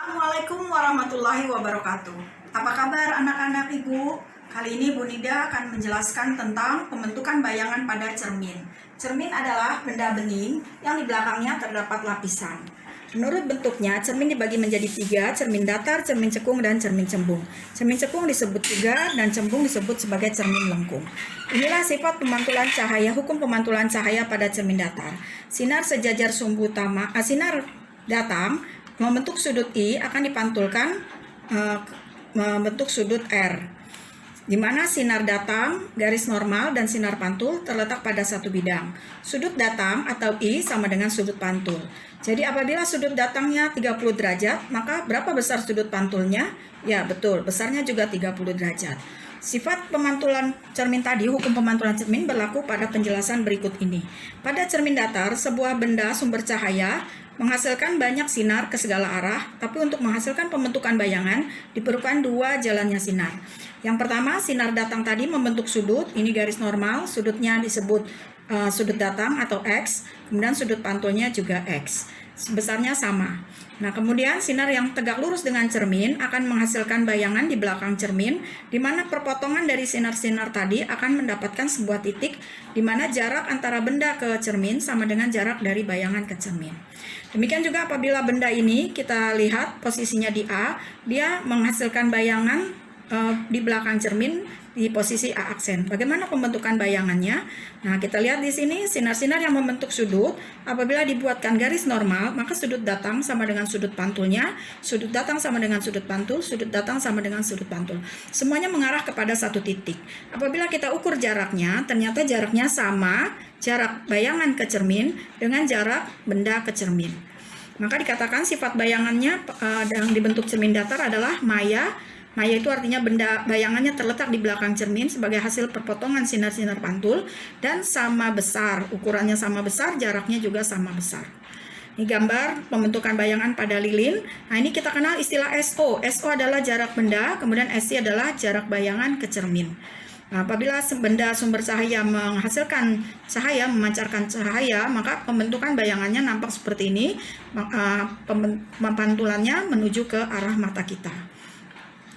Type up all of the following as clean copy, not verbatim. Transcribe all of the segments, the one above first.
Assalamualaikum warahmatullahi wabarakatuh. Apa kabar anak-anak ibu? Kali ini Bu Nida akan menjelaskan tentang pembentukan bayangan pada cermin. Cermin adalah benda bening yang di belakangnya terdapat lapisan. Menurut bentuknya, cermin dibagi menjadi 3, cermin datar, cermin cekung, dan cermin cembung. Cermin cekung disebut juga dan cembung disebut sebagai cermin lengkung. Inilah sifat pemantulan cahaya, hukum pemantulan cahaya pada cermin datar. Sinar sejajar sumbu utama, sinar datang membentuk sudut I akan dipantulkan membentuk sudut R, di mana sinar datang, garis normal, dan sinar pantul terletak pada satu bidang. Sudut datang atau I sama dengan sudut pantul. Jadi apabila sudut datangnya 30 derajat, maka berapa besar sudut pantulnya? Ya betul, besarnya juga 30 derajat. Sifat pemantulan cermin tadi, hukum pemantulan cermin berlaku pada penjelasan berikut ini. Pada cermin datar, sebuah benda sumber cahaya menghasilkan banyak sinar ke segala arah, tapi untuk menghasilkan pembentukan bayangan diperlukan 2 jalannya sinar. Yang pertama, sinar datang tadi membentuk sudut, ini garis normal, sudutnya disebut sudut datang atau X, kemudian sudut pantulnya juga X, besarnya sama. Nah, kemudian sinar yang tegak lurus dengan cermin akan menghasilkan bayangan di belakang cermin, di mana perpotongan dari sinar-sinar tadi akan mendapatkan sebuah titik, di mana jarak antara benda ke cermin sama dengan jarak dari bayangan ke cermin. Demikian juga apabila benda ini kita lihat posisinya di A, dia menghasilkan bayangan di belakang cermin di posisi A aksen. Bagaimana pembentukan bayangannya? Nah, kita lihat di sini sinar-sinar yang membentuk sudut apabila dibuatkan garis normal, maka sudut datang sama dengan sudut pantulnya, sudut datang sama dengan sudut pantul, sudut datang sama dengan sudut pantul. Semuanya mengarah kepada satu titik. Apabila kita ukur jaraknya, ternyata jaraknya sama, jarak bayangan ke cermin dengan jarak benda ke cermin. Maka dikatakan sifat bayangannya yang dibentuk cermin datar adalah maya. Maya itu artinya benda bayangannya terletak di belakang cermin sebagai hasil perpotongan sinar-sinar pantul dan sama besar, ukurannya sama besar, jaraknya juga sama besar. Ini gambar pembentukan bayangan pada lilin. Nah, ini kita kenal istilah SO. SO adalah jarak benda, kemudian SC adalah jarak bayangan ke cermin. Nah, apabila benda sumber cahaya menghasilkan cahaya, memancarkan cahaya, maka pembentukan bayangannya nampak seperti ini. Pempantulannya menuju ke arah mata kita.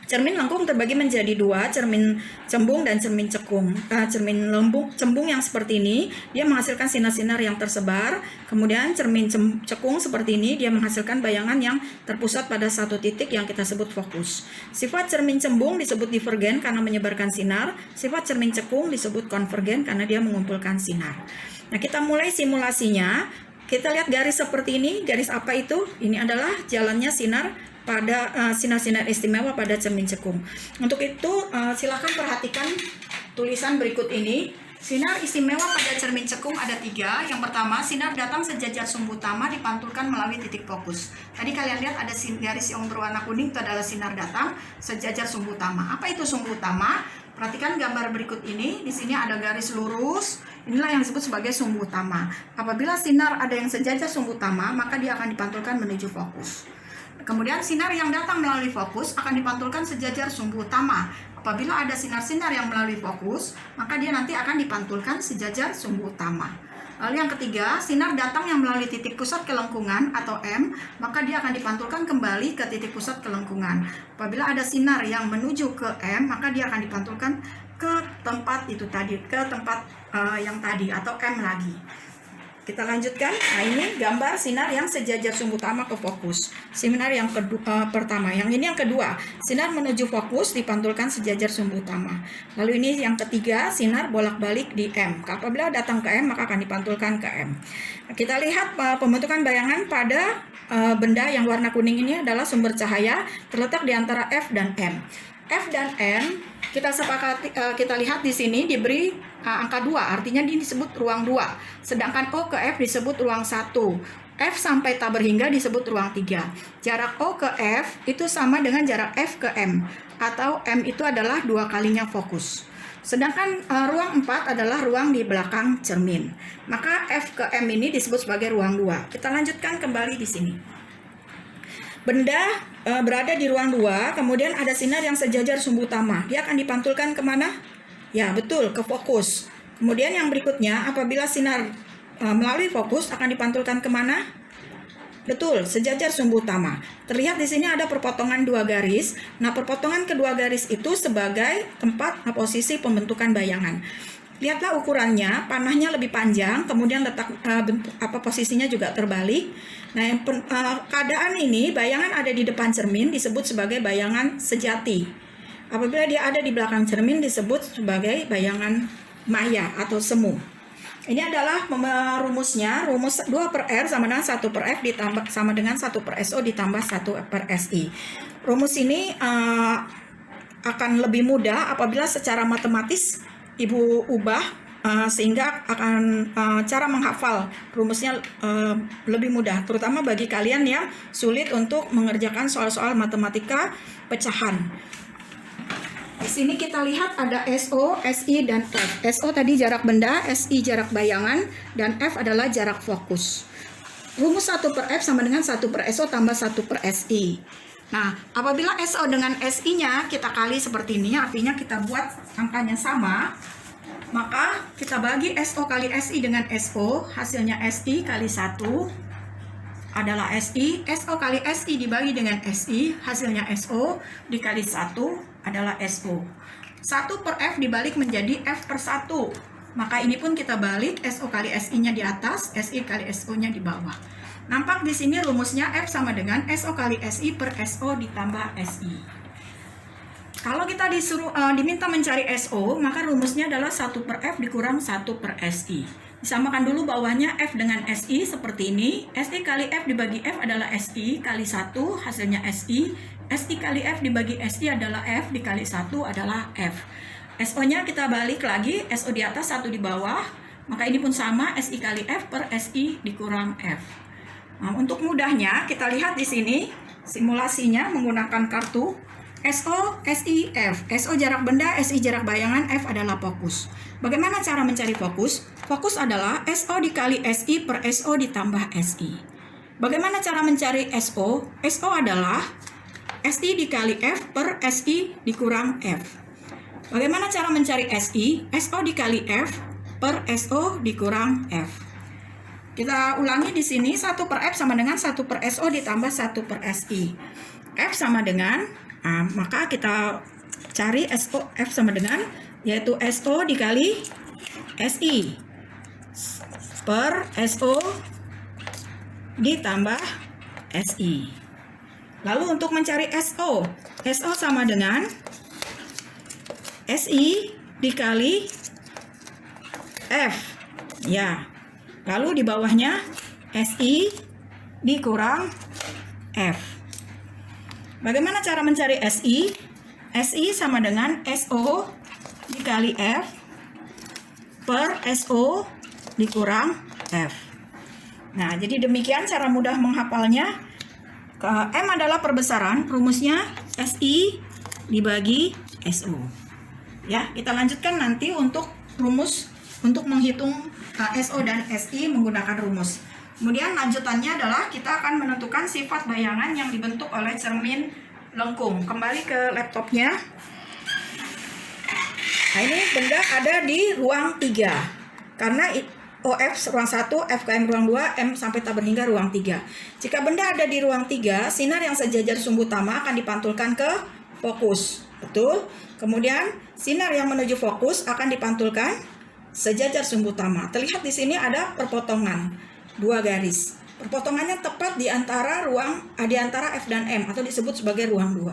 Cermin lengkung terbagi menjadi 2, cermin cembung dan cermin cekung. Cermin cembung yang seperti ini, dia menghasilkan sinar-sinar yang tersebar. Kemudian cermin cekung seperti ini, dia menghasilkan bayangan yang terpusat pada satu titik yang kita sebut fokus. Sifat cermin cembung disebut divergen karena menyebarkan sinar. Sifat cermin cekung disebut konvergen karena dia mengumpulkan sinar. Nah, kita mulai simulasinya. Kita lihat garis seperti ini. Garis apa itu? Ini adalah jalannya sinar pada sinar-sinar istimewa pada cermin cekung. Untuk itu silakan perhatikan tulisan berikut ini. Sinar istimewa pada cermin cekung ada 3. Yang pertama, sinar datang sejajar sumbu utama dipantulkan melalui titik fokus. Tadi kalian lihat ada garis yang berwarna kuning, itu adalah sinar datang sejajar sumbu utama. Apa itu sumbu utama? Perhatikan gambar berikut ini. Di sini ada garis lurus. Inilah yang disebut sebagai sumbu utama. Apabila sinar ada yang sejajar sumbu utama, maka dia akan dipantulkan menuju fokus. Kemudian sinar yang datang melalui fokus akan dipantulkan sejajar sumbu utama. Apabila ada sinar-sinar yang melalui fokus, maka dia nanti akan dipantulkan sejajar sumbu utama. Lalu yang ketiga, sinar datang yang melalui titik pusat kelengkungan atau M, maka dia akan dipantulkan kembali ke titik pusat kelengkungan. Apabila ada sinar yang menuju ke M, maka dia akan dipantulkan ke tempat itu tadi, ke tempat yang tadi atau M lagi. Kita lanjutkan. Nah, ini gambar sinar yang sejajar sumbu utama ke fokus. Sinar yang pertama. Yang ini yang kedua. Sinar menuju fokus dipantulkan sejajar sumbu utama. Lalu ini yang ketiga, sinar bolak-balik di M. Apabila datang ke M, maka akan dipantulkan ke M. Kita lihat pembentukan bayangan pada benda yang warna kuning ini adalah sumber cahaya terletak di antara F dan M. F dan N kita sepakati, kita lihat di sini diberi angka 2, artinya ini disebut ruang 2. Sedangkan O ke F disebut ruang 1. F sampai tak berhingga disebut ruang 3. Jarak O ke F itu sama dengan jarak F ke M, atau M itu adalah 2 kalinya fokus. Sedangkan ruang 4 adalah ruang di belakang cermin. Maka F ke M ini disebut sebagai ruang 2. Kita lanjutkan kembali di sini. Benda berada di ruang 2, kemudian ada sinar yang sejajar sumbu utama. Dia akan dipantulkan kemana? Ya, betul, ke fokus. Kemudian yang berikutnya, apabila sinar melalui fokus akan dipantulkan kemana? Betul, sejajar sumbu utama. Terlihat di sini ada perpotongan 2 garis. Nah, perpotongan kedua garis itu sebagai tempat posisi pembentukan bayangan. Lihatlah ukurannya, panahnya lebih panjang, kemudian letak posisinya juga terbalik. Nah, keadaan ini bayangan ada di depan cermin disebut sebagai bayangan sejati. Apabila dia ada di belakang cermin disebut sebagai bayangan maya atau semu. Ini adalah rumusnya, rumus 2/R sama dengan 1/F ditambah sama dengan 1/SO ditambah 1/SI. Rumus ini akan lebih mudah apabila secara matematis Ibu ubah sehingga akan cara menghafal rumusnya lebih mudah, terutama bagi kalian yang sulit untuk mengerjakan soal-soal matematika pecahan. Di sini kita lihat ada SO, SI, dan F. SO tadi jarak benda, SI jarak bayangan, dan F adalah jarak fokus. Rumus 1/F sama dengan 1/SO tambah 1/SI. Nah, apabila SO dengan SI-nya kita kali seperti ini, artinya kita buat angkanya sama, maka kita bagi SO kali SI dengan SO, hasilnya SI kali 1 adalah SI, SO kali SI dibagi dengan SI, hasilnya SO dikali 1 adalah SO. 1/F dibalik menjadi F/1. Maka ini pun kita balik, SO kali SI-nya di atas, SI kali SO-nya di bawah. Nampak di sini rumusnya F sama dengan SO kali SI per SO ditambah SI. Kalau kita diminta mencari SO, maka rumusnya adalah 1/F dikurang 1/SI. Disamakan dulu bawahnya F dengan SI seperti ini. SI kali F dibagi F adalah SI kali 1, hasilnya SI. SI kali F dibagi SI adalah F, dikali 1 adalah F. SO-nya kita balik lagi, SO di atas, 1 di bawah. Maka ini pun sama, SI kali F per SI dikurang F. Nah, untuk mudahnya, kita lihat di sini simulasinya menggunakan kartu. SO, SI, F. SO jarak benda, SI jarak bayangan, F adalah fokus. Bagaimana cara mencari fokus? Fokus adalah SO dikali SI per SO ditambah SI. Bagaimana cara mencari SO? SO adalah SI dikali F per SI dikurang F. Bagaimana cara mencari SI? SO dikali F per SO dikurang F. Kita ulangi di sini, 1/F sama dengan 1/SO ditambah 1/SI. F sama dengan, maka kita cari SO, F sama dengan, yaitu SO dikali SI per SO ditambah SI. Lalu untuk mencari SO, SO sama dengan SI dikali F. Ya. Lalu di bawahnya SI dikurang F. Bagaimana cara mencari SI? SI sama dengan SO dikali F per SO dikurang F. Nah, jadi demikian cara mudah menghafalnya. M adalah perbesaran, rumusnya SI dibagi SO. Ya, kita lanjutkan nanti untuk rumus untuk menghitung SO dan SI menggunakan rumus. Kemudian lanjutannya adalah kita akan menentukan sifat bayangan yang dibentuk oleh cermin lengkung. Kembali ke laptopnya. Nah, ini benda ada di ruang 3. Karena OF ruang 1, FKM ruang 2, M sampai tabel hingga ruang 3. Jika benda ada di ruang 3, sinar yang sejajar sumbu utama akan dipantulkan ke fokus. Betul? Kemudian sinar yang menuju fokus akan dipantulkan sejajar sumbu utama. Terlihat di sini ada perpotongan 2 garis. Perpotongannya tepat di antara F dan M atau disebut sebagai ruang 2.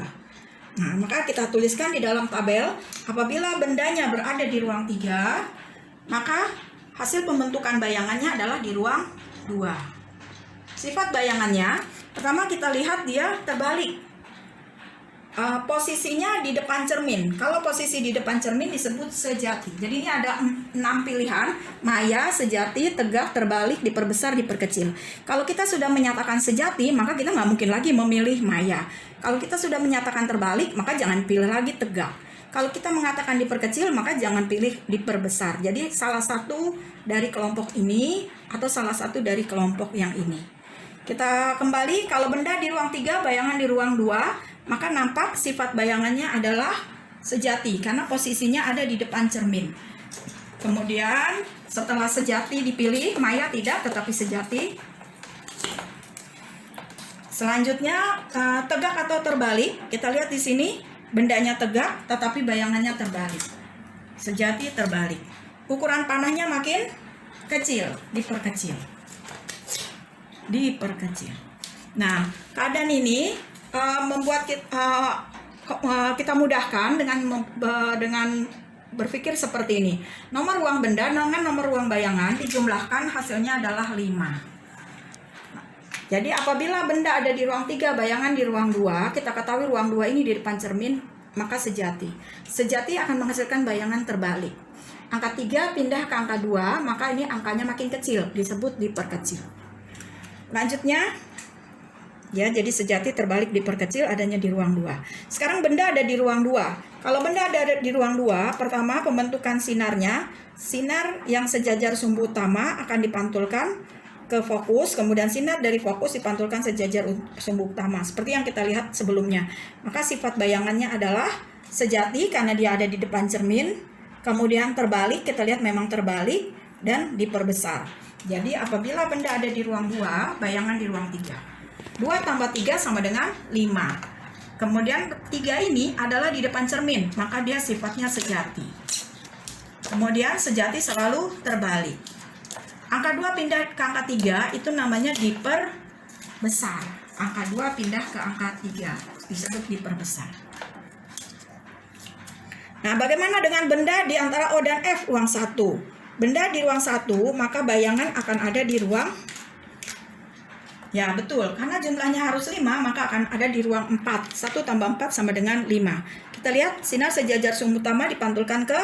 Nah, maka kita tuliskan di dalam tabel, apabila bendanya berada di ruang 3, maka hasil pembentukan bayangannya adalah di ruang 2. Sifat bayangannya, pertama kita lihat dia terbalik. Posisinya di depan cermin. Kalau posisi di depan cermin disebut sejati. Jadi ini ada 6 pilihan: maya, sejati, tegak, terbalik, diperbesar, diperkecil. Kalau kita sudah menyatakan sejati, maka kita nggak mungkin lagi memilih maya. Kalau kita sudah menyatakan terbalik, maka jangan pilih lagi tegak. Kalau kita mengatakan diperkecil, maka jangan pilih diperbesar. Jadi salah satu dari kelompok ini atau salah satu dari kelompok yang ini. Kita kembali, kalau benda di ruang 3, bayangan di ruang 2, maka nampak sifat bayangannya adalah sejati karena posisinya ada di depan cermin. Kemudian setelah sejati dipilih, maya tidak, tetapi sejati. Selanjutnya tegak atau terbalik. Kita lihat di sini bendanya tegak tetapi bayangannya terbalik. Sejati terbalik. Ukuran panahnya makin kecil, diperkecil. Nah, keadaan ini membuat kita mudahkan dengan berpikir seperti ini. Nomor ruang benda dengan nomor ruang bayangan dijumlahkan, hasilnya adalah 5. Jadi apabila benda ada di ruang 3, bayangan di ruang 2, kita ketahui ruang 2 ini di depan cermin, maka sejati. Sejati akan menghasilkan bayangan terbalik. Angka 3 pindah ke angka 2, maka ini angkanya makin kecil, disebut diperkecil. Lanjutnya, ya, jadi sejati terbalik diperkecil adanya di ruang 2. Sekarang benda ada di ruang 2. Kalau benda ada di ruang 2, pertama pembentukan sinarnya, sinar yang sejajar sumbu utama akan dipantulkan ke fokus, kemudian sinar dari fokus dipantulkan sejajar sumbu utama, seperti yang kita lihat sebelumnya. Maka sifat bayangannya adalah sejati karena dia ada di depan cermin, kemudian terbalik, kita lihat memang terbalik, dan diperbesar. Jadi apabila benda ada di ruang 2, bayangan di ruang 3. 2 tambah 3 sama dengan 5. Kemudian 3 ini adalah di depan cermin, maka dia sifatnya sejati. Kemudian sejati selalu terbalik. Angka 2 pindah ke angka 3 itu namanya diperbesar. Angka 2 pindah ke angka 3 disebut diperbesar. Nah, bagaimana dengan benda di antara O dan F ruang 1? Benda di ruang 1, maka bayangan akan ada di ruang, ya betul, karena jumlahnya harus 5, maka akan ada di ruang 4. 1 tambah 4 sama dengan 5. Kita lihat sinar sejajar sumbu utama dipantulkan ke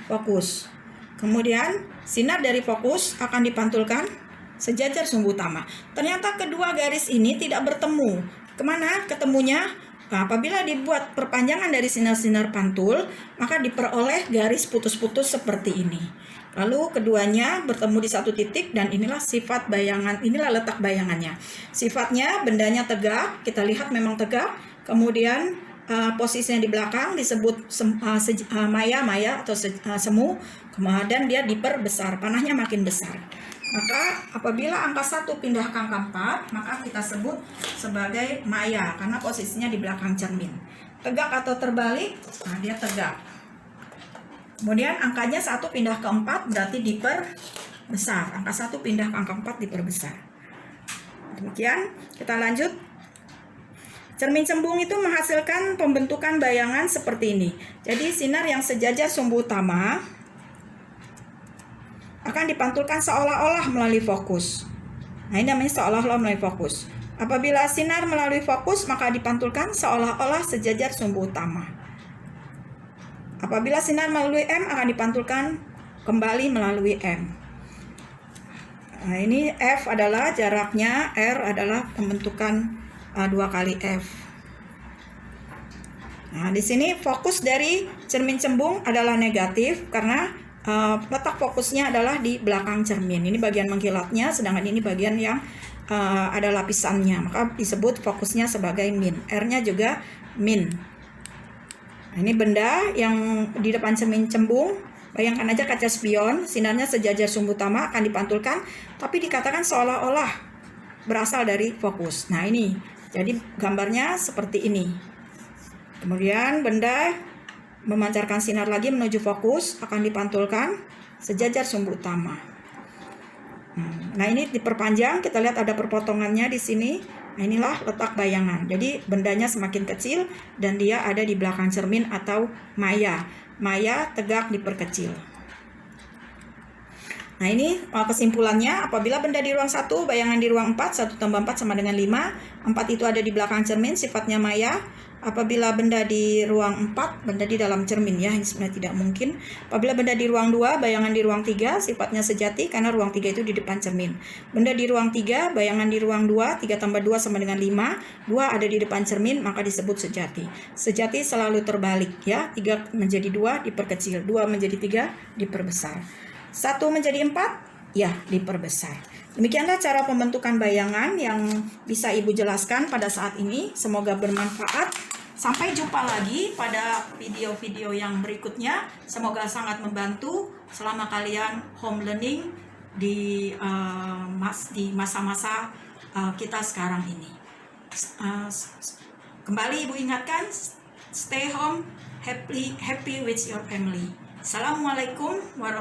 fokus. Kemudian sinar dari fokus akan dipantulkan sejajar sumbu utama. Ternyata kedua garis ini tidak bertemu. Kemana ketemunya? Nah, apabila dibuat perpanjangan dari sinar-sinar pantul, maka diperoleh garis putus-putus seperti ini. Lalu keduanya bertemu di satu titik, dan inilah sifat bayangan, inilah letak bayangannya. Sifatnya bendanya tegak, kita lihat memang tegak. Kemudian posisinya di belakang disebut maya atau semu, kemudian dia diperbesar, panahnya makin besar. Maka apabila angka 1 pindah ke angka 4, maka kita sebut sebagai maya karena posisinya di belakang cermin. Tegak atau terbalik, nah dia tegak. Kemudian angkanya 1 pindah ke 4 berarti diperbesar. Angka 1 pindah ke angka 4 diperbesar. Demikian, kita lanjut. Cermin cembung itu menghasilkan pembentukan bayangan seperti ini. Jadi sinar yang sejajar sumbu utama akan dipantulkan seolah-olah melalui fokus. Nah, ini namanya seolah-olah melalui fokus. Apabila sinar melalui fokus, maka dipantulkan seolah-olah sejajar sumbu utama. Apabila sinar melalui M, akan dipantulkan kembali melalui M. Nah, ini F adalah jaraknya, R adalah pembentukan 2 kali F. Nah, di sini fokus dari cermin cembung adalah negatif karena letak fokusnya adalah di belakang cermin. Ini bagian mengkilatnya, sedangkan ini bagian yang ada lapisannya. Maka disebut fokusnya sebagai min. R-nya juga min. Nah, ini benda yang di depan cermin cembung. Bayangkan aja kaca spion, sinarnya sejajar sumbu utama akan dipantulkan, tapi dikatakan seolah-olah berasal dari fokus. Nah, ini. Jadi gambarnya seperti ini. Kemudian benda memancarkan sinar lagi menuju fokus, akan dipantulkan sejajar sumbu utama. Nah, ini diperpanjang, kita lihat ada perpotongannya di sini. Nah, inilah letak bayangan. Jadi bendanya semakin kecil dan dia ada di belakang cermin atau maya. Maya tegak diperkecil. Nah, ini kesimpulannya, apabila benda di ruang 1, bayangan di ruang 4, 1 tambah 4 sama dengan 5. 4 itu ada di belakang cermin, sifatnya maya. Apabila benda di ruang 4, benda di dalam cermin ya, ini sebenarnya tidak mungkin. Apabila benda di ruang 2, bayangan di ruang 3, sifatnya sejati karena ruang 3 itu di depan cermin. Benda di ruang 3, bayangan di ruang 2, 3 tambah 2 sama dengan 5. 2 ada di depan cermin, maka disebut sejati. Sejati selalu terbalik ya, 3 menjadi 2 diperkecil, 2 menjadi 3 diperbesar. 1 menjadi 4, ya diperbesar. Demikianlah cara pembentukan bayangan yang bisa Ibu jelaskan pada saat ini. Semoga bermanfaat. Sampai jumpa lagi pada video-video yang berikutnya. Semoga sangat membantu selama kalian home learning di masa-masa kita sekarang ini. Kembali Ibu ingatkan, stay home, happy with your family. Assalamualaikum warahmatullahi wabarakatuh.